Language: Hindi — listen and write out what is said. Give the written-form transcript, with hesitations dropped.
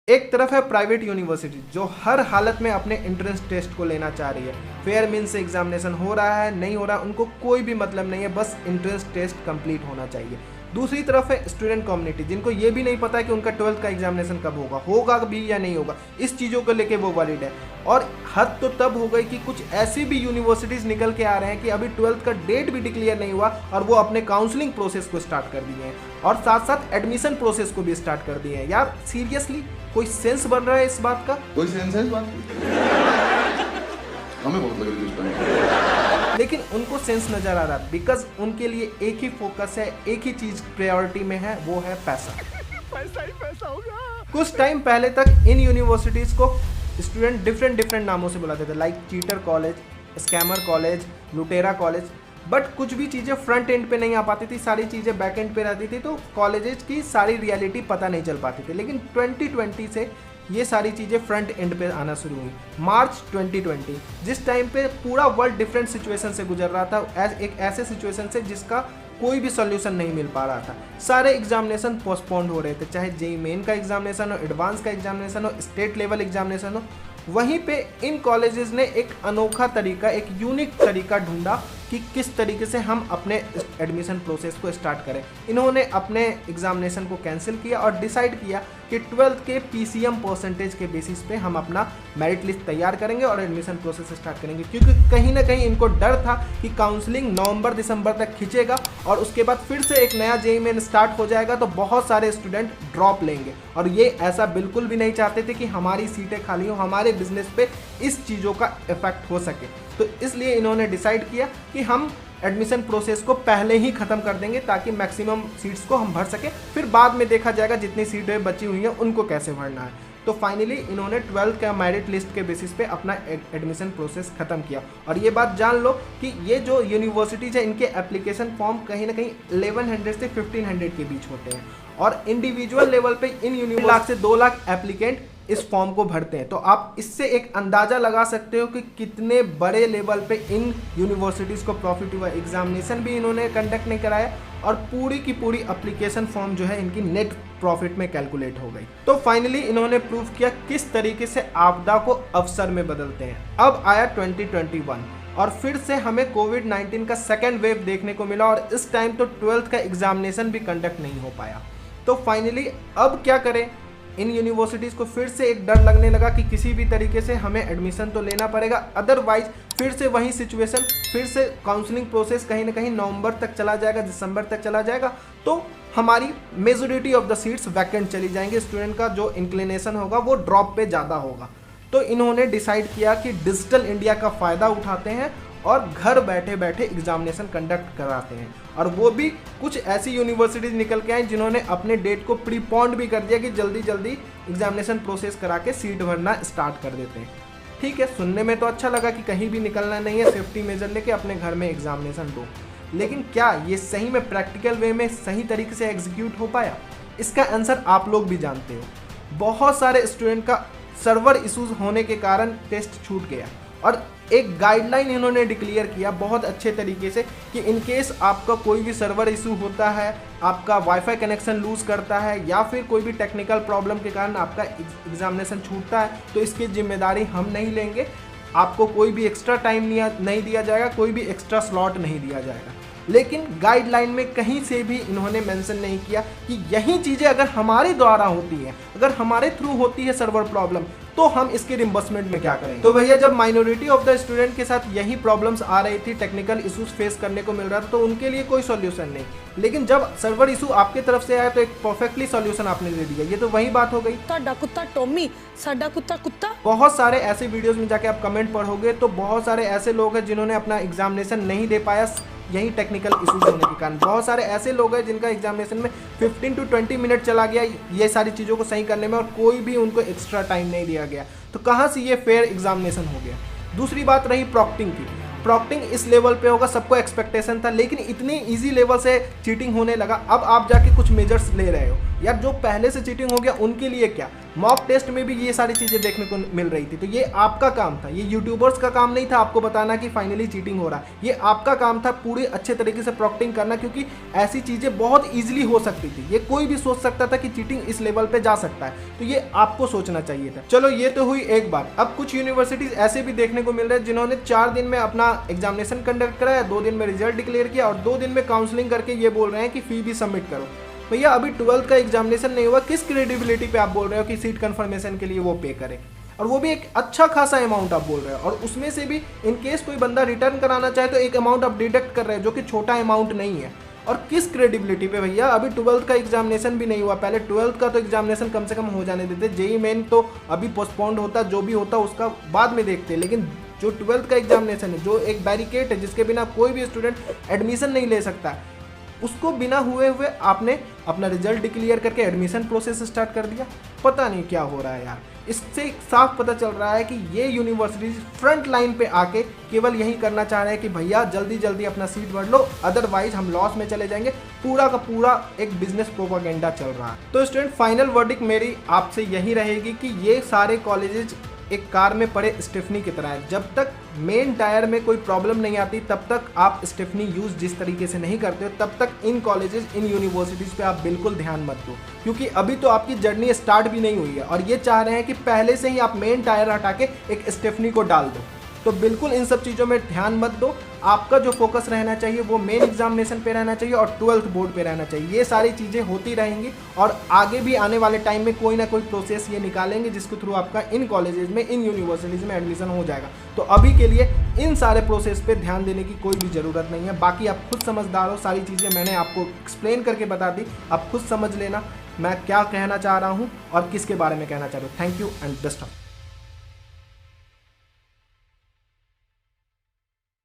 एक तरफ है प्राइवेट यूनिवर्सिटी जो हर हालत में अपने एंट्रेंस टेस्ट को लेना चाह रही है, फेयर मीन से एग्जामिनेशन हो रहा है नहीं हो रहा उनको कोई भी मतलब नहीं है, बस एंट्रेंस टेस्ट कंप्लीट होना चाहिए। दूसरी तरफ है स्टूडेंट कम्युनिटी जिनको ये भी नहीं पता है कि उनका 12th का एग्जामिनेशन कब होगा भी या नहीं होगा, इस चीज़ों को लेके वो वरीड है। और हद तो तब हो गई कि कुछ ऐसी भी यूनिवर्सिटीज़ निकल के आ रहे हैं कि अभी 12th का डेट भी डिक्लेयर नहीं हुआ और वो अपने काउंसलिंग प्रोसेस को स्टार्ट कर दिए हैं और साथ साथ एडमिशन प्रोसेस को भी स्टार्ट कर दिए हैं। यार सीरियसली कोई सेंस बन रहा है इस बात का? कोई सेंस है इस बात की? हमें बहुत लग रही है उस टाइम, लेकिन उनको सेंस नजर आ रहा है बिकॉज उनके लिए एक ही फोकस है, एक ही चीज प्रायोरिटी में है, वो है पैसा। पैसा ही पैसा होगा। कुछ टाइम पहले तक इन यूनिवर्सिटीज को स्टूडेंट डिफरेंट नामों से बुलाते थे, like cheater college, scammer college, लुटेरा कॉलेज। बट कुछ भी चीज़ें फ्रंट एंड पे नहीं आ पाती थी, सारी चीज़ें बैक एंड पे रहती थी, तो कॉलेजेस की सारी रियलिटी पता नहीं चल पाती थी। लेकिन 2020 से ये सारी चीज़ें फ्रंट एंड पे आना शुरू हुई। मार्च 2020 जिस टाइम पे पूरा वर्ल्ड डिफरेंट सिचुएशन से गुजर रहा था, एक ऐसे सिचुएशन से जिसका कोई भी सॉल्यूशन नहीं मिल पा रहा था। सारे एग्जामिनेशन पोस्टपोन्ड हो रहे थे, चाहे जेईई मेन का एग्जामिनेशन हो, एडवांस का एग्जामिनेशन हो, स्टेट लेवल एग्जामिनेशन हो। वहीं पे इन कॉलेजेस ने एक अनोखा तरीका, एक यूनिक तरीका ढूंढा कि किस तरीके से हम अपने एडमिशन प्रोसेस को स्टार्ट करें। इन्होंने अपने एग्जामिनेशन को कैंसिल किया और डिसाइड किया कि 12th के पीसीएम परसेंटेज के बेसिस पे हम अपना मेरिट लिस्ट तैयार करेंगे और एडमिशन प्रोसेस स्टार्ट करेंगे, क्योंकि कहीं ना कहीं इनको डर था कि काउंसलिंग नवंबर-दिसंबर तक खिंचेगा और उसके बाद फिर से एक नया जेईई मेन स्टार्ट हो जाएगा तो बहुत सारे स्टूडेंट ड्रॉप लेंगे। और ये ऐसा बिल्कुल भी नहीं चाहते थे कि हमारी सीटें खाली हो, हमारे बिजनेस पे इस चीज़ों का इफेक्ट हो सके। तो इसलिए इन्होंने डिसाइड किया कि हम एडमिशन प्रोसेस को पहले ही ख़त्म कर देंगे ताकि मैक्सिमम सीट्स को हम भर सके, फिर बाद में देखा जाएगा जितनी सीटें बची हुई हैं उनको कैसे भरना है। तो फाइनली इन्होंने 12th का मेरिट लिस्ट के बेसिस पे अपना एडमिशन प्रोसेस ख़त्म किया। और ये बात जान लो कि ये जो यूनिवर्सिटीज़ है इनके एप्लीकेशन फॉर्म कहीं ना कहीं 1100 से 1500 के बीच होते हैं और इंडिविजुअल लेवल पे इन यूनिवर्सिटी 1 लाख से 2 लाख एप्लीकेंट इस फॉर्म को भरते हैं। तो आप इससे एक अंदाज़ा लगा सकते हो कि कितने बड़े लेवल पे इन यूनिवर्सिटीज़ को प्रॉफिट हुआ। एग्जामिनेशन भी इन्होंने कंडक्ट नहीं कराया और पूरी की पूरी एप्लीकेशन फॉर्म जो है इनकी नेट प्रॉफिट में कैलकुलेट हो गई। तो फाइनली इन्होंने प्रूव किया किस तरीके से आपदा को अवसर में बदलते हैं। अब आया 2021 और फिर से हमें कोविड-19 का सेकेंड वेव देखने को मिला और इस टाइम तो 12th का एग्जामिनेशन भी कंडक्ट नहीं हो पाया। तो फाइनली अब क्या करें? इन यूनिवर्सिटीज़ को फिर से एक डर लगने लगा कि किसी भी तरीके से हमें एडमिशन तो लेना पड़ेगा, अदरवाइज फिर से वही सिचुएशन, फिर से काउंसलिंग प्रोसेस कहीं ना कहीं नवंबर तक चला जाएगा, दिसंबर तक चला जाएगा, तो हमारी majority of the seats vacant चली जाएंगी, स्टूडेंट का जो इंक्लिनेशन होगा वो ड्रॉप पे ज़्यादा होगा। तो इन्होंने डिसाइड किया कि डिजिटल इंडिया का फ़ायदा उठाते हैं और घर बैठे बैठे एग्जामिनेशन कंडक्ट कराते हैं। और वो भी कुछ ऐसी यूनिवर्सिटीज़ निकल के आई जिन्होंने अपने डेट को प्रीपोन्ड भी कर दिया कि जल्दी जल्दी एग्जामिनेशन प्रोसेस करा के सीट भरना स्टार्ट कर देते हैं। ठीक है, सुनने में तो अच्छा लगा कि कहीं भी निकलना नहीं है, सेफ्टी मेजर लेके अपने घर में एग्जामिनेशन दो, लेकिन क्या ये सही में प्रैक्टिकल वे में सही तरीके से एग्जीक्यूट हो पाया? इसका आंसर आप लोग भी जानते हो। बहुत सारे स्टूडेंट का सर्वर इशूज़ होने के कारण टेस्ट छूट गया और एक गाइडलाइन इन्होंने डिक्लेयर किया बहुत अच्छे तरीके से कि इन केस आपका कोई भी सर्वर इशू होता है, आपका वाईफाई कनेक्शन लूज़ करता है या फिर कोई भी टेक्निकल प्रॉब्लम के कारण आपका एग्जामिनेशन छूटता है, तो इसकी जिम्मेदारी हम नहीं लेंगे। आपको कोई भी एक्स्ट्रा टाइम नहीं दिया जाएगा, कोई भी एक्स्ट्रा स्लॉट नहीं दिया जाएगा। लेकिन गाइडलाइन में कहीं से भी इन्होंने मेंशन नहीं किया कि यही चीज़ें अगर हमारे द्वारा होती हैं, अगर हमारे थ्रू होती है सर्वर प्रॉब्लम, तो हम इसके रिम्बर्समेंट में क्या करें। तो भैया जब माइनॉरिटी ऑफ द स्टूडेंट के साथ यही प्रॉब्लम्स आ रही थी, टेक्निकल इश्यूज फेस करने को मिल रहा था, तो उनके लिए कोई सॉल्यूशन नहीं। लेकिन जब सर्वर इशू आपके तरफ से आया तो एक परफेक्टली सॉल्यूशन आपने दे दिया। ये तो वही बात हो गई, साडा कुत्ता टॉमी, साडा कुत्ता कुत्ता। बहुत सारे ऐसे वीडियोस में जाके आप कमेंट पढ़ोगे तो बहुत सारे ऐसे लोग हैं जिन्होंने अपना एग्जामिनेशन नहीं दे पाया यही टेक्निकल इश्यूज होने के कारण। बहुत सारे ऐसे लोग हैं जिनका एग्जामिनेशन में 15 to 20 मिनट चला गया ये सारी चीज़ों को सही करने में और कोई भी उनको एक्स्ट्रा टाइम नहीं दिया गया। तो कहाँ से ये फेयर एग्जामिनेशन हो गया? दूसरी बात रही प्रॉक्टिंग की। प्रॉक्टिंग इस लेवल पे होगा, सबको एक्सपेक्टेशन था, लेकिन इतनी इजी लेवल से चीटिंग होने लगा। अब आप जाके कुछ मेजर्स ले रहे हो यार, जो पहले से चीटिंग हो गया उनके लिए क्या। मॉक टेस्ट में भी ये सारी चीज़ें देखने को मिल रही थी, तो ये आपका काम था, ये यूट्यूबर्स का काम नहीं था आपको बताना कि फाइनली चीटिंग हो रहा है। ये आपका काम था पूरी अच्छे तरीके से प्रॉक्टिंग करना, क्योंकि ऐसी चीज़ें बहुत ईजिली हो सकती थी। ये कोई भी सोच सकता था कि चीटिंग इस लेवल पे जा सकता है, तो ये आपको सोचना चाहिए था। चलो ये तो हुई एक बात। अब कुछ यूनिवर्सिटीज़ ऐसे भी देखने को मिल रहे हैं जिन्होंने 4 दिन में अपना एग्जामिनेशन कंडक्ट कराया, 2 दिन में रिजल्ट डिक्लेयर किया और 2 दिन में काउंसलिंग करके ये बोल रहे हैं कि फी भी सबमिट करो। भैया अभी 12th का एग्जामिनेशन नहीं हुआ, किस क्रेडिबिलिटी पे आप बोल रहे हो कि सीट कंफर्मेशन के लिए वो पे करें, और वो भी एक अच्छा खासा अमाउंट आप बोल रहे हो, और उसमें से भी इन केस कोई बंदा रिटर्न कराना चाहे तो एक अमाउंट आप डिडक्ट कर रहे हो जो कि छोटा अमाउंट नहीं है। और किस क्रेडिबिलिटी पे भैया, अभी 12th का एग्जामिनेशन भी नहीं हुआ, पहले 12th का तो एग्जामिनेशन कम से कम हो जाने देते। जेई मेन तो अभी पोस्टपोन्ड होता, जो भी होता उसका बाद में देखते, लेकिन जो 12th का एग्जामिनेशन है, जो एक बैरिकेड है जिसके बिना कोई भी स्टूडेंट एडमिशन नहीं ले सकता, उसको बिना हुए आपने अपना रिजल्ट डिक्लेयर करके एडमिशन प्रोसेस स्टार्ट कर दिया। पता नहीं क्या हो रहा है यार। इससे साफ पता चल रहा है कि ये यूनिवर्सिटीज फ्रंट लाइन पे आके केवल यही करना चाह रहे हैं कि भैया जल्दी जल्दी अपना सीट भर लो, अदरवाइज हम लॉस में चले जाएंगे। पूरा का पूरा एक बिजनेस प्रोपागेंडा चल रहा है। तो स्टूडेंट, फाइनल वर्डिक्ट मेरी आपसे यही रहेगी कि ये सारे कॉलेजेस एक कार में पड़े स्टेफनी की तरह है। जब तक मेन टायर में कोई प्रॉब्लम नहीं आती तब तक आप स्टेफनी यूज़ जिस तरीके से नहीं करते हो, तब तक इन कॉलेजेस, इन यूनिवर्सिटीज़ पे आप बिल्कुल ध्यान मत दो, क्योंकि अभी तो आपकी जर्नी स्टार्ट भी नहीं हुई है और ये चाह रहे हैं कि पहले से ही आप मेन टायर हटा के एक स्टेफनी को डाल दो। तो बिल्कुल इन सब चीज़ों में ध्यान मत दो। आपका जो फोकस रहना चाहिए वो मेन एग्जामिनेशन पे रहना चाहिए और 12th बोर्ड पे रहना चाहिए। ये सारी चीज़ें होती रहेंगी और आगे भी आने वाले टाइम में कोई ना कोई प्रोसेस ये निकालेंगे जिसके थ्रू आपका इन कॉलेजेस में, इन यूनिवर्सिटीज़ में एडमिशन हो जाएगा। तो अभी के लिए इन सारे प्रोसेस पे ध्यान देने की कोई भी ज़रूरत नहीं है। बाकी आप खुद समझदार हो, सारी चीज़ें मैंने आपको एक्सप्लेन करके बता दी, आप खुद समझ लेना मैं क्या कहना चाह रहा हूँ और किसके बारे में कहना चाह रहा हूँ। Thank you and best of.